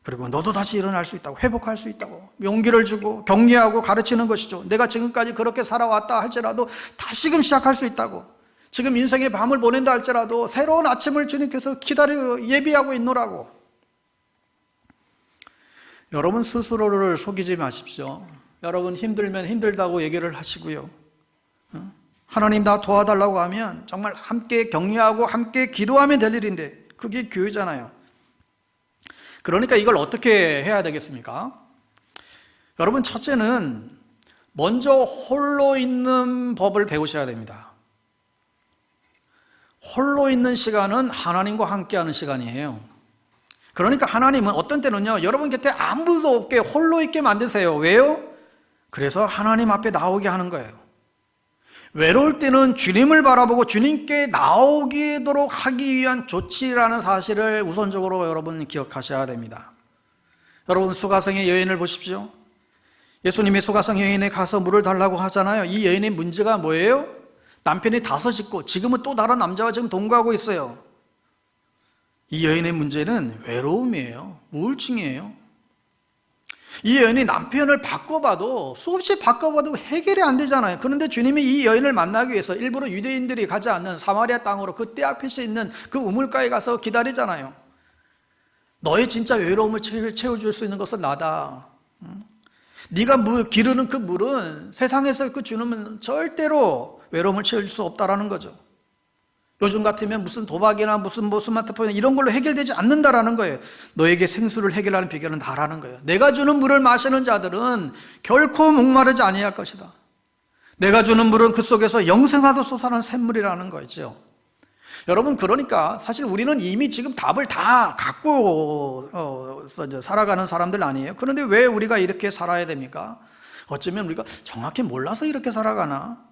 그리고 너도 다시 일어날 수 있다고, 회복할 수 있다고 용기를 주고 격려하고 가르치는 것이죠. 내가 지금까지 그렇게 살아왔다 할지라도 다시금 시작할 수 있다고, 지금 인생의 밤을 보낸다 할지라도 새로운 아침을 주님께서 기다리고 예비하고 있노라고. 여러분 스스로를 속이지 마십시오. 여러분 힘들면 힘들다고 얘기를 하시고요. 하나님 나 도와달라고 하면 정말 함께 격려하고 함께 기도하면 될 일인데 그게 교회잖아요. 그러니까 이걸 어떻게 해야 되겠습니까? 여러분 첫째는 먼저 홀로 있는 법을 배우셔야 됩니다. 홀로 있는 시간은 하나님과 함께하는 시간이에요. 그러니까 하나님은 어떤 때는요, 여러분 곁에 아무도 없게 홀로 있게 만드세요. 왜요? 그래서 하나님 앞에 나오게 하는 거예요. 외로울 때는 주님을 바라보고 주님께 나오도록 하기 위한 조치라는 사실을 우선적으로 여러분 기억하셔야 됩니다. 여러분 수가성의 여인을 보십시오. 예수님이 수가성 여인에 가서 물을 달라고 하잖아요. 이 여인의 문제가 뭐예요? 남편이 5 있고 지금은 또 다른 남자와 지금 동거하고 있어요. 이 여인의 문제는 외로움이에요. 우울증이에요. 이 여인이 남편을 바꿔봐도 수없이 바꿔봐도 해결이 안 되잖아요. 그런데 주님이 이 여인을 만나기 위해서 일부러 유대인들이 가지 않는 사마리아 땅으로 그 떼 앞에 있는 그 우물가에 가서 기다리잖아요. 너의 진짜 외로움을 채워줄 수 있는 것은 나다. 네가 기르는 그 물은 세상에서 그 주는 절대로 외로움을 채워줄 수 없다라는 거죠. 요즘 같으면 무슨 도박이나 무슨 스마트폰 이런 걸로 해결되지 않는다라는 거예요. 너에게 생수를 해결하는 비결은 나라는 거예요. 내가 주는 물을 마시는 자들은 결코 목마르지 아니할 것이다. 내가 주는 물은 그 속에서 영생하도 솟아나는 샘물이라는 거죠. 여러분 그러니까 사실 우리는 이미 지금 답을 다 갖고 살아가는 사람들 아니에요. 그런데 왜 우리가 이렇게 살아야 됩니까? 어쩌면 우리가 정확히 몰라서 이렇게 살아가나?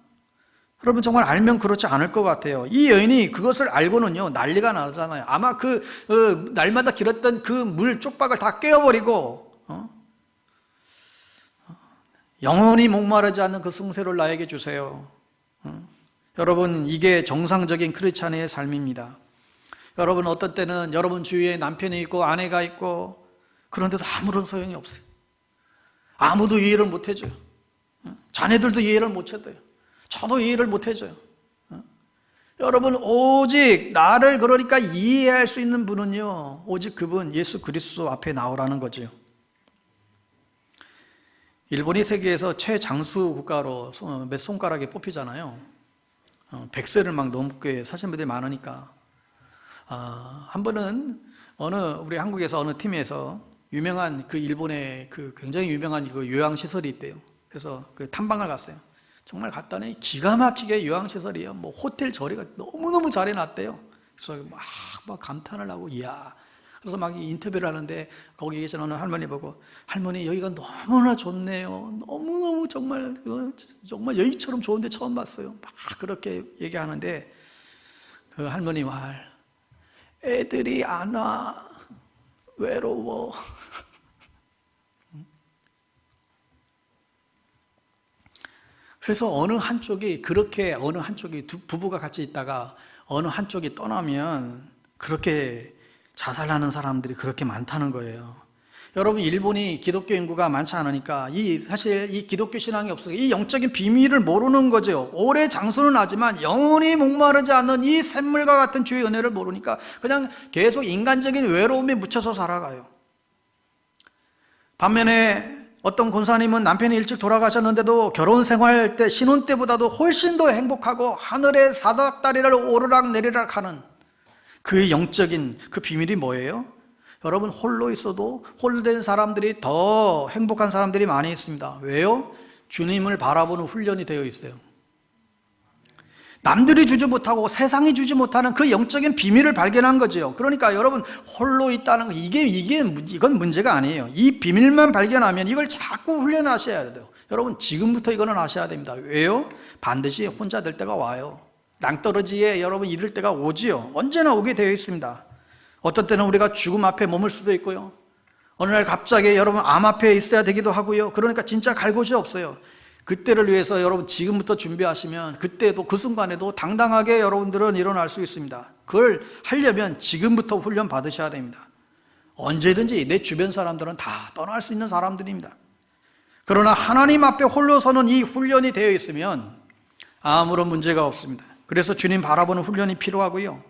여러분 정말 알면 그렇지 않을 것 같아요. 이 여인이 그것을 알고는요 난리가 나잖아요. 아마 날마다 길었던 그 물 쪽박을 다 깨어버리고 영원히 목마르지 않는 그 성세를 나에게 주세요. 여러분 이게 정상적인 크리스찬의 삶입니다. 여러분 어떤 때는 여러분 주위에 남편이 있고 아내가 있고 그런데도 아무런 소용이 없어요. 아무도 이해를 못 해줘요. 자녀들도 이해를 못 해줘요. 저도 이해를 못 해줘요. 여러분 오직 나를 그러니까 이해할 수 있는 분은요 오직 그분 예수 그리스도 앞에 나오라는 거죠. 일본이 세계에서 최장수 국가로 몇 손가락에 뽑히잖아요. 100세를 막 넘게 사신 분들이 많으니까. 한 번은 우리 한국에서 어느 팀에서 유명한 그 일본의 그 굉장히 유명한 그 요양시설이 있대요. 그래서 그 탐방을 갔어요. 정말 갔더니 기가 막히게 요양시설이에요. 뭐 호텔 저리가 너무너무 잘 해놨대요. 그래서 막 감탄을 하고, 이야. 그래서 막 인터뷰를 하는데 거기 계신 어느 할머니 보고, 할머니 여기가 너무나 좋네요. 너무너무 정말 여기처럼 좋은데 처음 봤어요. 막 그렇게 얘기하는데 그 할머니 말, 애들이 안 와. 외로워. 그래서 어느 한쪽이 부부가 같이 있다가 어느 한쪽이 떠나면 그렇게 자살하는 사람들이 그렇게 많다는 거예요. 여러분, 일본이 기독교 인구가 많지 않으니까 사실 이 기독교 신앙이 없어서 이 영적인 비밀을 모르는 거죠. 오래 장수는 하지만 영원히 목마르지 않는 이 샘물과 같은 주의 은혜를 모르니까 그냥 계속 인간적인 외로움에 묻혀서 살아가요. 반면에 어떤 권사님은 남편이 일찍 돌아가셨는데도 결혼 생활 때, 신혼 때보다도 훨씬 더 행복하고 하늘의 사닥다리를 오르락 내리락 하는 그 영적인 그 비밀이 뭐예요? 여러분, 홀로 있어도 홀된 사람들이 더 행복한 사람들이 많이 있습니다. 왜요? 주님을 바라보는 훈련이 되어 있어요. 남들이 주지 못하고 세상이 주지 못하는 그 영적인 비밀을 발견한 거죠. 그러니까 여러분, 홀로 있다는 거, 이건 문제가 아니에요. 이 비밀만 발견하면 이걸 자꾸 훈련하셔야 돼요. 여러분, 지금부터 이거는 하셔야 됩니다. 왜요? 반드시 혼자 될 때가 와요. 낭떠러지에 여러분 이를 때가 오지요. 언제나 오게 되어 있습니다. 어떤 때는 우리가 죽음 앞에 머물 수도 있고요. 어느 날 갑자기 여러분 암 앞에 있어야 되기도 하고요. 그러니까 진짜 갈 곳이 없어요. 그때를 위해서 여러분 지금부터 준비하시면 그때도 그 순간에도 당당하게 여러분들은 일어날 수 있습니다. 그걸 하려면 지금부터 훈련 받으셔야 됩니다. 언제든지 내 주변 사람들은 다 떠날 수 있는 사람들입니다. 그러나 하나님 앞에 홀로 서는 이 훈련이 되어 있으면 아무런 문제가 없습니다. 그래서 주님 바라보는 훈련이 필요하고요.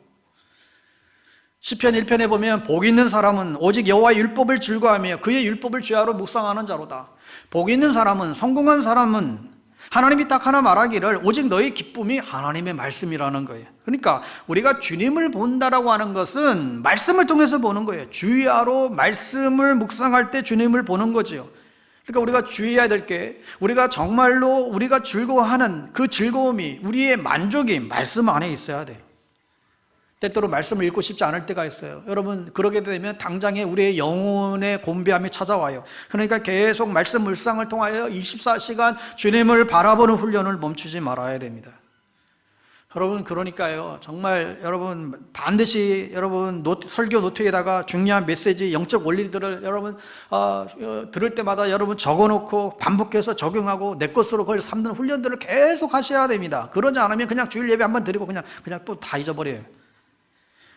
시편 1편에 보면 복 있는 사람은 오직 여호와의 율법을 즐거워하며 그의 율법을 죄하로 묵상하는 자로다. 복 있는 사람은, 성공한 사람은 하나님이 딱 하나 말하기를 오직 너의 기쁨이 하나님의 말씀이라는 거예요. 그러니까 우리가 주님을 본다라고 하는 것은 말씀을 통해서 보는 거예요. 주의하로 말씀을 묵상할 때 주님을 보는 거죠. 그러니까 우리가 주의해야 될 게, 우리가 정말로 우리가 즐거워하는 그 즐거움이, 우리의 만족이 말씀 안에 있어야 돼요. 때때로 말씀을 읽고 싶지 않을 때가 있어요. 여러분, 그러게 되면 당장에 우리의 영혼의 곤비함이 찾아와요. 그러니까 계속 말씀 묵상을 통하여 24시간 주님을 바라보는 훈련을 멈추지 말아야 됩니다. 여러분, 그러니까요, 정말 여러분 반드시 여러분 설교 노트에다가 중요한 메시지, 영적 원리들을 여러분 들을 때마다 여러분 적어놓고 반복해서 적용하고 내 것으로 그걸 삼는 훈련들을 계속 하셔야 됩니다. 그러지 않으면 그냥 주일 예배 한번 드리고 그냥 또 다 잊어버려요.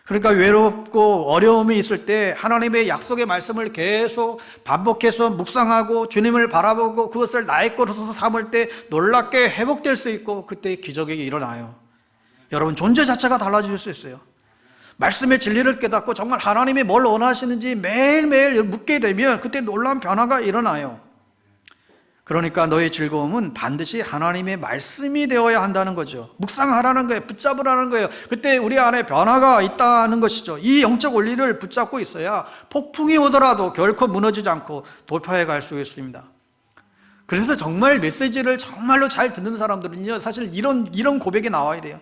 그러니까 외롭고 어려움이 있을 때 하나님의 약속의 말씀을 계속 반복해서 묵상하고 주님을 바라보고 그것을 나의 것으로 삼을 때 놀랍게 회복될 수 있고 그때 기적이 일어나요. 여러분, 존재 자체가 달라질 수 있어요. 말씀의 진리를 깨닫고 정말 하나님이 뭘 원하시는지 매일매일 묻게 되면 그때 놀라운 변화가 일어나요. 그러니까 너의 즐거움은 반드시 하나님의 말씀이 되어야 한다는 거죠. 묵상하라는 거예요. 붙잡으라는 거예요. 그때 우리 안에 변화가 있다는 것이죠. 이 영적 원리를 붙잡고 있어야 폭풍이 오더라도 결코 무너지지 않고 돌파해 갈 수 있습니다. 그래서 정말 메시지를 정말로 잘 듣는 사람들은요, 사실 이런 고백이 나와야 돼요.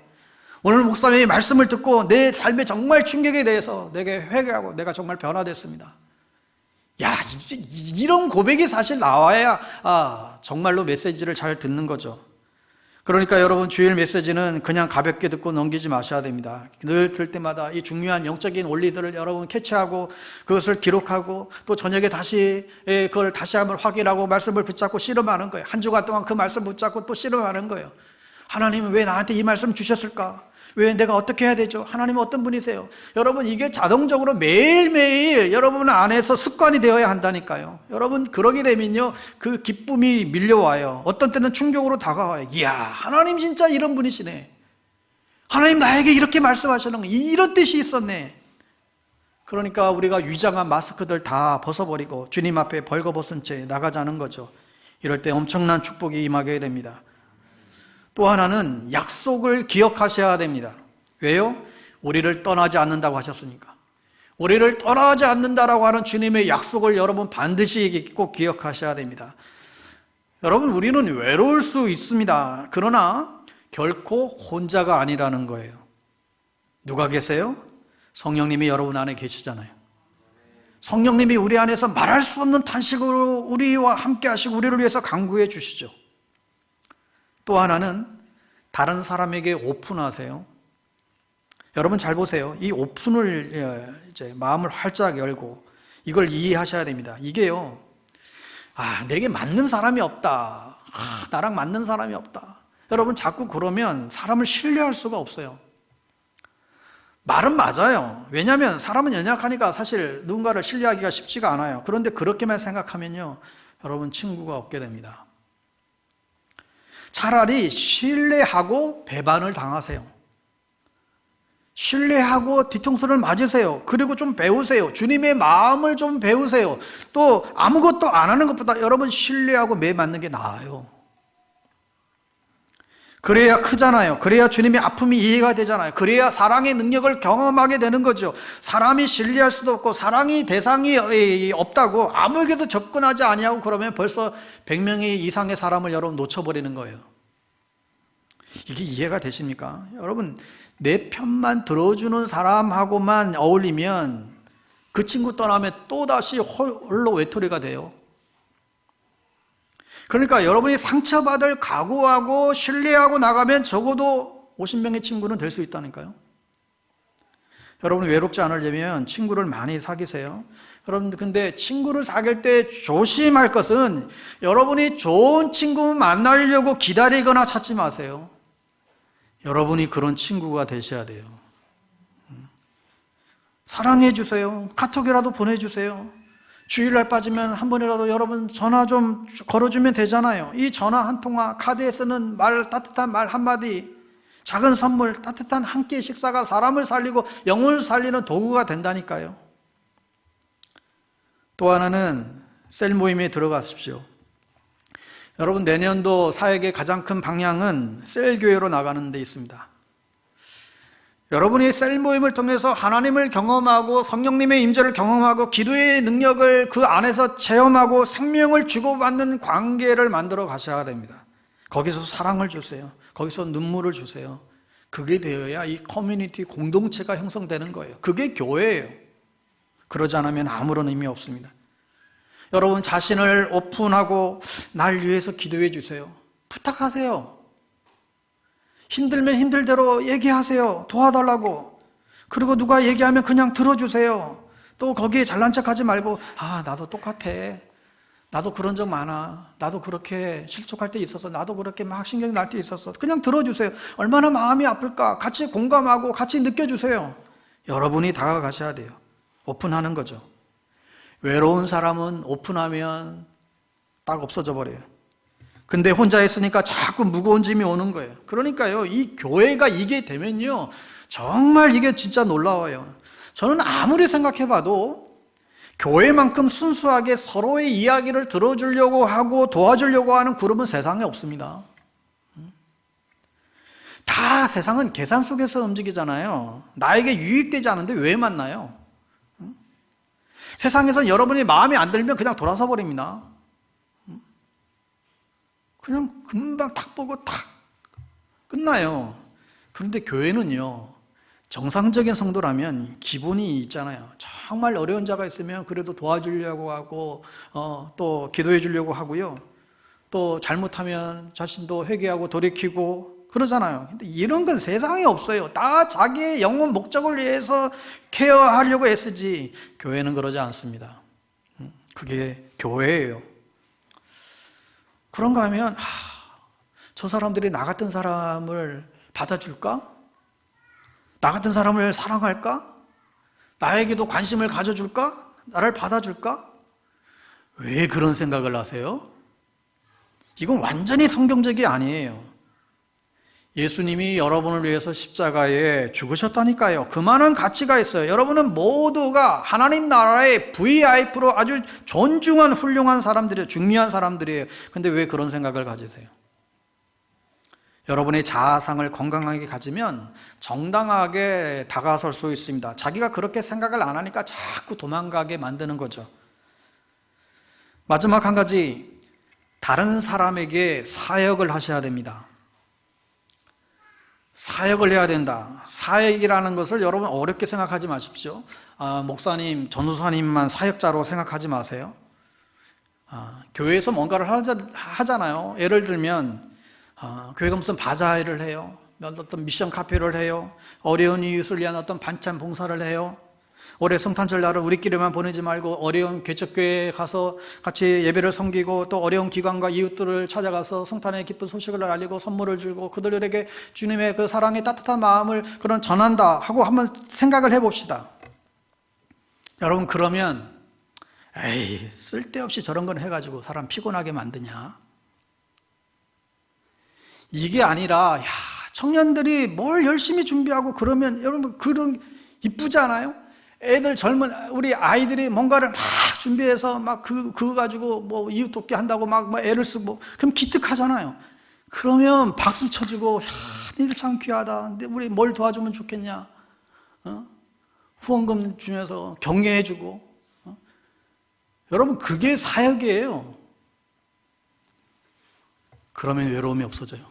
오늘 목사님의 말씀을 듣고 내 삶에 정말 충격에 대해서 내게 회개하고 내가 정말 변화됐습니다. 야, 이런 고백이 사실 나와야 정말로 메시지를 잘 듣는 거죠. 그러니까 여러분, 주일 메시지는 그냥 가볍게 듣고 넘기지 마셔야 됩니다. 늘 들 때마다 이 중요한 영적인 원리들을 여러분 캐치하고 그것을 기록하고 또 저녁에 다시 그걸 다시 한번 확인하고 말씀을 붙잡고 씨름하는 거예요. 한 주간 동안 그 말씀 붙잡고 또 씨름하는 거예요. 하나님은 왜 나한테 이 말씀 주셨을까? 왜 내가 어떻게 해야 되죠? 하나님은 어떤 분이세요? 여러분, 이게 자동적으로 매일매일 여러분 안에서 습관이 되어야 한다니까요. 여러분, 그러게 되면요, 그 기쁨이 밀려와요. 어떤 때는 충격으로 다가와요. 이야, 하나님 진짜 이런 분이시네. 하나님 나에게 이렇게 말씀하시는 거, 이런 뜻이 있었네. 그러니까 우리가 위장한 마스크들 다 벗어버리고 주님 앞에 벌거벗은 채 나가자는 거죠. 이럴 때 엄청난 축복이 임하게 됩니다. 또 하나는 약속을 기억하셔야 됩니다. 왜요? 우리를 떠나지 않는다고 하셨으니까. 우리를 떠나지 않는다라고 하는 주님의 약속을 여러분 반드시 꼭 기억하셔야 됩니다. 여러분, 우리는 외로울 수 있습니다. 그러나 결코 혼자가 아니라는 거예요. 누가 계세요? 성령님이 여러분 안에 계시잖아요. 성령님이 우리 안에서 말할 수 없는 탄식으로 우리와 함께 하시고 우리를 위해서 간구해 주시죠. 또 하나는 다른 사람에게 오픈하세요. 여러분 잘 보세요. 이 오픈을 이제 마음을 활짝 열고 이걸 이해하셔야 됩니다. 이게요, 내게 맞는 사람이 없다. 나랑 맞는 사람이 없다. 여러분, 자꾸 그러면 사람을 신뢰할 수가 없어요. 말은 맞아요. 왜냐하면 사람은 연약하니까 사실 누군가를 신뢰하기가 쉽지가 않아요. 그런데 그렇게만 생각하면요, 여러분, 친구가 없게 됩니다. 차라리 신뢰하고 배반을 당하세요. 신뢰하고 뒤통수를 맞으세요. 그리고 좀 배우세요. 주님의 마음을 좀 배우세요. 또 아무것도 안 하는 것보다 여러분 신뢰하고 매 맞는 게 나아요. 그래야 크잖아요. 그래야 주님의 아픔이 이해가 되잖아요. 그래야 사랑의 능력을 경험하게 되는 거죠. 사람이 신뢰할 수도 없고 사랑이 대상이 없다고 아무에게도 접근하지 아니하고 그러면 벌써 100명이 이상의 사람을 여러분 놓쳐버리는 거예요. 이게 이해가 되십니까? 여러분, 내 편만 들어주는 사람하고만 어울리면 그 친구 떠나면 또다시 홀로 외톨이가 돼요. 그러니까 여러분이 상처받을 각오하고 신뢰하고 나가면 적어도 50명의 친구는 될 수 있다니까요. 여러분, 외롭지 않으려면 친구를 많이 사귀세요. 여러분, 근데 친구를 사귈 때 조심할 것은 여러분이 좋은 친구 만나려고 기다리거나 찾지 마세요. 여러분이 그런 친구가 되셔야 돼요. 사랑해 주세요. 카톡이라도 보내주세요. 주일날 빠지면 한 번이라도 여러분 전화 좀 걸어주면 되잖아요. 이 전화 한 통화, 카드에 쓰는 말, 따뜻한 말 한마디, 작은 선물, 따뜻한 한 끼 식사가 사람을 살리고 영혼을 살리는 도구가 된다니까요. 또 하나는 셀 모임에 들어가십시오. 여러분, 내년도 사역의 가장 큰 방향은 셀 교회로 나가는 데 있습니다. 여러분이 셀 모임을 통해서 하나님을 경험하고 성령님의 임재를 경험하고 기도의 능력을 그 안에서 체험하고 생명을 주고받는 관계를 만들어 가셔야 됩니다. 거기서 사랑을 주세요. 거기서 눈물을 주세요. 그게 되어야 이 커뮤니티 공동체가 형성되는 거예요. 그게 교회예요. 그러지 않으면 아무런 의미 없습니다. 여러분, 자신을 오픈하고 날 위해서 기도해 주세요. 부탁하세요. 힘들면 힘들대로 얘기하세요. 도와달라고. 그리고 누가 얘기하면 그냥 들어주세요. 또 거기에 잘난 척하지 말고, 나도 똑같아. 나도 그런 적 많아. 나도 그렇게 실족할 때 있었어. 나도 그렇게 막 신경이 날 때 있었어. 그냥 들어주세요. 얼마나 마음이 아플까. 같이 공감하고 같이 느껴주세요. 여러분이 다가가셔야 돼요. 오픈하는 거죠. 외로운 사람은 오픈하면 딱 없어져 버려요. 근데 혼자 있으니까 자꾸 무거운 짐이 오는 거예요. 그러니까요, 이 교회가 이게 되면요, 정말 이게 진짜 놀라워요. 저는 아무리 생각해봐도 교회만큼 순수하게 서로의 이야기를 들어주려고 하고 도와주려고 하는 그룹은 세상에 없습니다. 다 세상은 계산 속에서 움직이잖아요. 나에게 유익되지 않은데 왜 만나요? 세상에서 여러분이 마음에 안 들면 그냥 돌아서 버립니다. 그냥 금방 탁 보고 탁 끝나요. 그런데 교회는요, 정상적인 성도라면 기본이 있잖아요. 정말 어려운 자가 있으면 그래도 도와주려고 하고 또 기도해 주려고 하고요. 또 잘못하면 자신도 회개하고 돌이키고 그러잖아요. 근데 이런 건 세상에 없어요. 다 자기의 영혼 목적을 위해서 케어하려고 애쓰지, 교회는 그러지 않습니다. 그게 교회예요. 그런가 하면 저 사람들이 나 같은 사람을 받아줄까? 나 같은 사람을 사랑할까? 나에게도 관심을 가져줄까? 나를 받아줄까? 왜 그런 생각을 하세요? 이건 완전히 성경적이 아니에요. 예수님이 여러분을 위해서 십자가에 죽으셨다니까요. 그만한 가치가 있어요. 여러분은 모두가 하나님 나라의 VIP로 아주 존중한 훌륭한 사람들이에요. 중요한 사람들이에요. 근데 왜 그런 생각을 가지세요? 여러분의 자아상을 건강하게 가지면 정당하게 다가설 수 있습니다. 자기가 그렇게 생각을 안 하니까 자꾸 도망가게 만드는 거죠. 마지막 한 가지, 다른 사람에게 사역을 하셔야 됩니다. 사역을 해야 된다. 사역이라는 것을 여러분 어렵게 생각하지 마십시오. 목사님, 전도사님만 사역자로 생각하지 마세요. 교회에서 뭔가를 하잖아요. 예를 들면 교회가 무슨 바자회를 해요. 어떤 미션 카페를 해요. 어려운 이웃을 위한 어떤 반찬 봉사를 해요. 올해 성탄절 날은 우리끼리만 보내지 말고 어려운 개척교회에 가서 같이 예배를 섬기고 또 어려운 기관과 이웃들을 찾아가서 성탄의 기쁜 소식을 알리고 선물을 주고 그들에게 주님의 그 사랑의 따뜻한 마음을 그런 전한다 하고 한번 생각을 해봅시다. 여러분, 그러면 에이, 쓸데없이 저런 건 해가지고 사람 피곤하게 만드냐? 이게 아니라 야, 청년들이 뭘 열심히 준비하고 그러면 여러분 그런 이쁘지 않아요? 애들 젊은 우리 아이들이 뭔가를 막 준비해서 막 그거 가지고 뭐 이웃 돕기 한다고 막 애를 쓰고 그럼 기특하잖아요. 그러면 박수 쳐주고 야, 니들 참 귀하다. 우리 뭘 도와주면 좋겠냐? 후원금 주면서 격려해주고. 여러분, 그게 사역이에요. 그러면 외로움이 없어져요.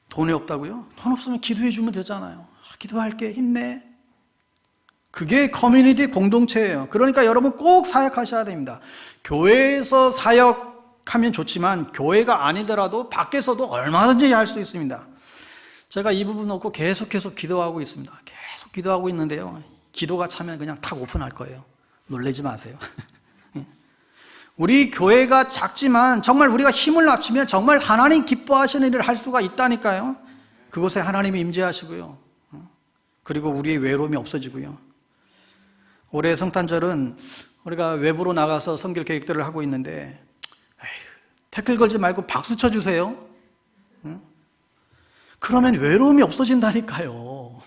돈이 없다고요? 돈 없으면 기도해주면 되잖아요. 기도할게, 힘내. 그게 커뮤니티 공동체예요. 그러니까 여러분 꼭 사역하셔야 됩니다. 교회에서 사역하면 좋지만 교회가 아니더라도 밖에서도 얼마든지 할 수 있습니다. 제가 이 부분 놓고 계속해서 기도하고 있습니다. 계속 기도하고 있는데요, 기도가 차면 그냥 탁 오픈할 거예요. 놀라지 마세요. 우리 교회가 작지만 정말 우리가 힘을 합치면 정말 하나님 기뻐하시는 일을 할 수가 있다니까요. 그곳에 하나님이 임재하시고요, 그리고 우리의 외로움이 없어지고요. 올해 성탄절은 우리가 외부로 나가서 성길 계획들을 하고 있는데 태클 걸지 말고 박수 쳐주세요. 그러면 외로움이 없어진다니까요.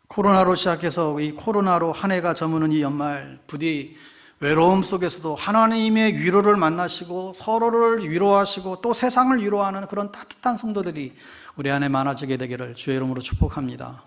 코로나로 시작해서 이 코로나로 한 해가 저무는 이 연말, 부디 외로움 속에서도 하나님의 위로를 만나시고 서로를 위로하시고 또 세상을 위로하는 그런 따뜻한 성도들이 우리 안에 많아지게 되기를 주의 이름으로 축복합니다.